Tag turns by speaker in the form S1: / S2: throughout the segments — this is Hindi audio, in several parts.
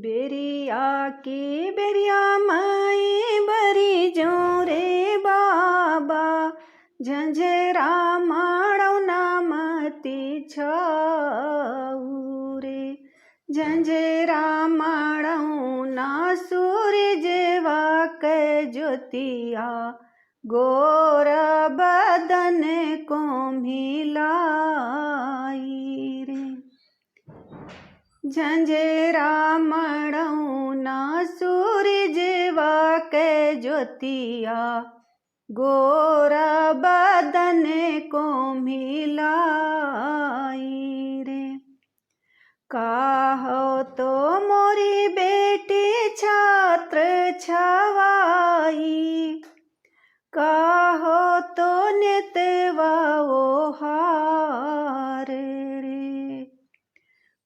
S1: बेरिया की बेरिया माई बरी जो रे बाबा झंझरा माड़ो नामती छऊ रे झंझरा माड़ो ना सूरज वाक ज्योतिया गोर बदन को मिलाई रे झंझरा मड़ऊ ना सूरज वाक ज्योतिया गोरा बदन को मिलाई रे काहो तो मोरी बेटी छात्र छवाई काहो तो नितवा वो हार रे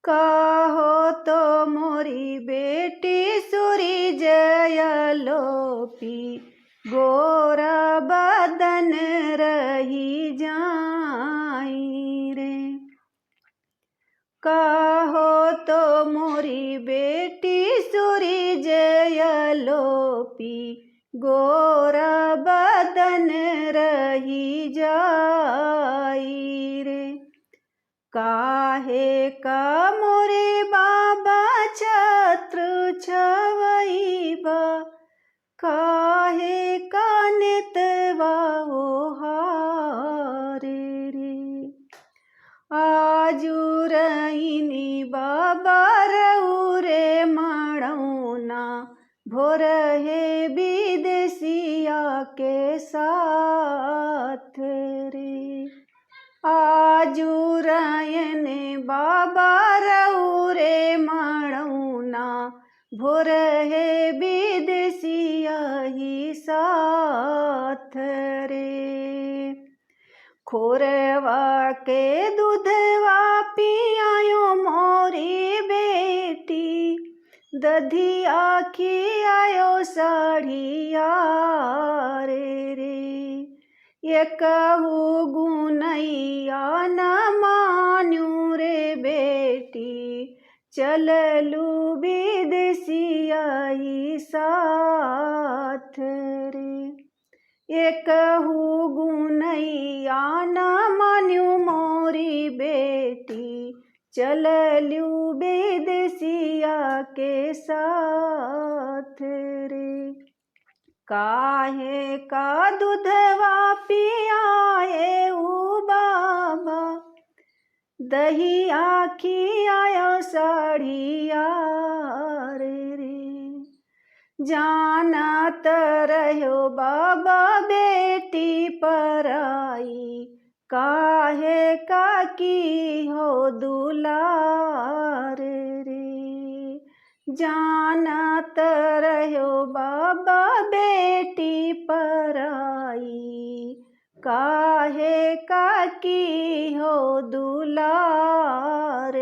S1: काहो तो मोरी बेटी सूरी जयलोपी गोरा बदन रही जाई रे काहो तो मोरी बेटी सूरी जयलोपी गोरा बदन रही जाई रे काहे का मोरे बाबा छत्र छवईबा काहे का नितवा वो हारे रे आजू रईनी बाबा रऊरे माड़ौना भोर है विदेशिया के साथ रे आजू रयने बाबा रऊरे माड़ौना भोर है विदेशिया ही साथ रे खोरवा के दूधवा पियायो मोरी बेटी दधी आखी आयो साढ़िया रे ये कहू गुनैया न मान्यू रे बेटी चललू विदेशिया ही साथ रे ये कहू गुनैया न मान्यू मोरी बेटी चललू विदेशिया के साथ रे काहे का दूधवा पियाए ऊ बाबा दही आखी आयो साढ़िया रे जानत रहो बाबा बेटी पराई काहे का की हो दुलार रे जानत रहो बाबा बेटी पराई काहे का की हो दुलार